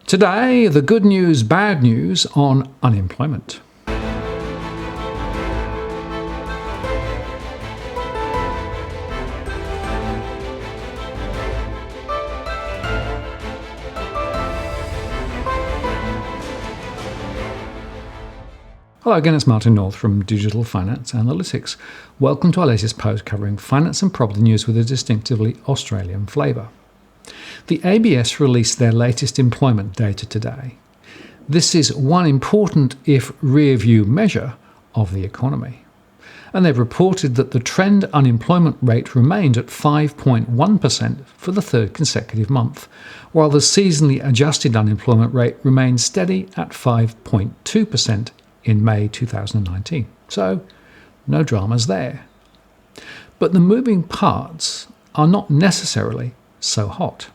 Today, the good news, bad news on unemployment. Hello again, it's Martin North from Digital Finance Analytics. Welcome to our latest post covering finance and property news with a distinctively Australian flavour. The ABS released their latest employment data today. This is one important, if rear-view measure, of the economy. And they've reported that the trend unemployment rate remained at 5.1% for the third consecutive month, while the seasonally adjusted unemployment rate remained steady at 5.2% in May 2019. So, no dramas there. But the moving parts are not necessarily so hot.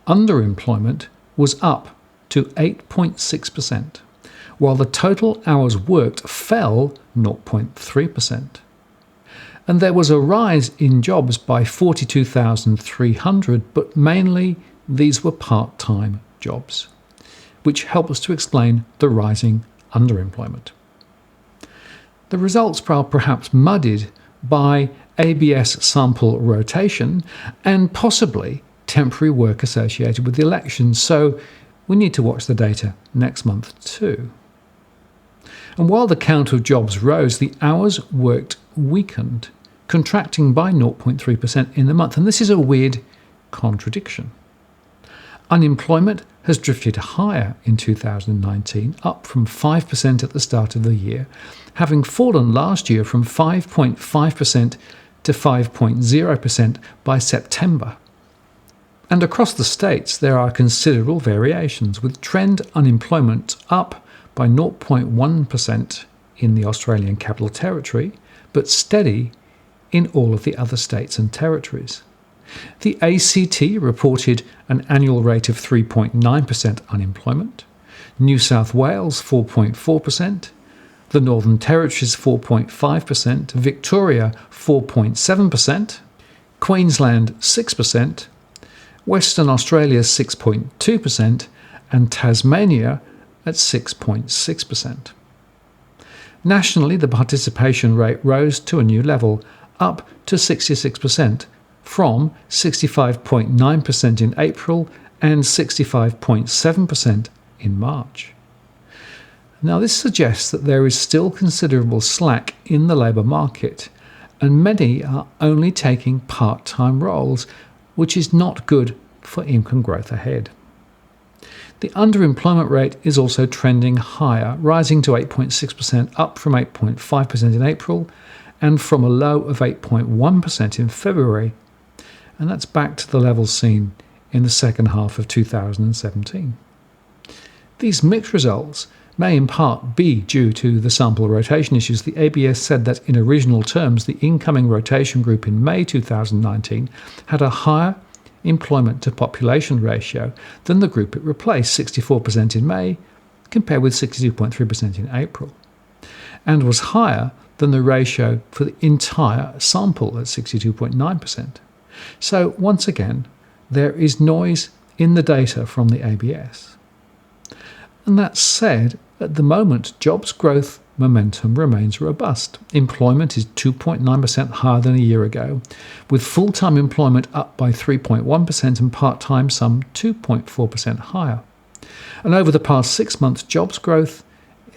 Underemployment was up to 8.6%, while the total hours worked fell 0.3%. And there was a rise in jobs by 42,300, but mainly these were part-time jobs, which helps to explain the rising underemployment. The results are perhaps muddied by ABS sample rotation and possibly temporary work associated with the election, so we need to watch the data next month too. And while the count of jobs rose, the hours worked weakened, contracting by 0.3% in the month, and this is a weird contradiction. Unemployment has drifted higher in 2019, up from 5% at the start of the year, having fallen last year from 5.5% to 5.0% by September. And across the states, there are considerable variations, with trend unemployment up by 0.1% in the Australian Capital Territory, but steady in all of the other states and territories. The ACT reported an annual rate of 3.9% unemployment, New South Wales 4.4%, the Northern Territories 4.5%, Victoria 4.7%, Queensland 6%, Western Australia 6.2%, and Tasmania at 6.6%. Nationally, the participation rate rose to a new level, up to 66%, from 65.9% in April and 65.7% in March. Now, this suggests that there is still considerable slack in the labour market, and many are only taking part-time roles, which is not good for income growth ahead. The underemployment rate is also trending higher, rising to 8.6%, up from 8.5% in April, and from a low of 8.1% in February, and that's back to the levels seen in the second half of 2017. These mixed results may in part be due to the sample rotation issues. The ABS said that in original terms, the incoming rotation group in May 2019 had a higher employment to population ratio than the group it replaced, 64% in May, compared with 62.3% in April, and was higher than the ratio for the entire sample at 62.9%. So once again, there is noise in the data from the ABS. And that said, at the moment, jobs growth momentum remains robust. Employment is 2.9% higher than a year ago, with full-time employment up by 3.1% and part-time some 2.4% higher. And over the past 6 months, jobs growth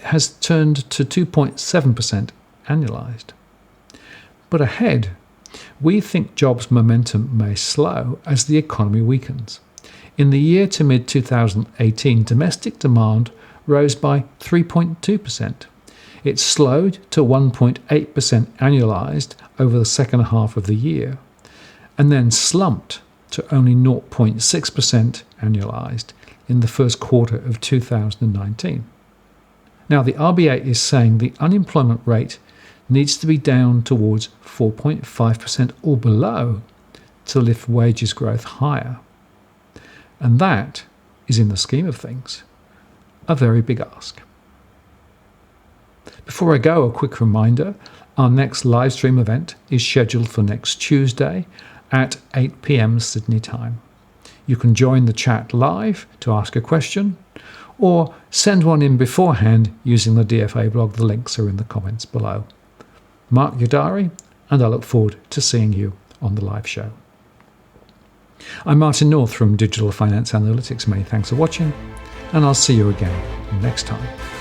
has turned to 2.7% annualised. But ahead, we think jobs momentum may slow as the economy weakens. In the year to mid-2018, domestic demand rose by 3.2%. It slowed to 1.8% annualised over the second half of the year, and then slumped to only 0.6% annualised in the first quarter of 2019. Now, the RBA is saying the unemployment rate needs to be down towards 4.5% or below to lift wages growth higher. And that is, in the scheme of things, a very big ask. Before I go, a quick reminder, our next live stream event is scheduled for next Tuesday at 8 p.m. Sydney time. You can join the chat live to ask a question, or send one in beforehand using the DFA blog. The links are in the comments below. Mark your diary, and I look forward to seeing you on the live show. I'm Martin North from Digital Finance Analytics. Many thanks for watching, and I'll see you again next time.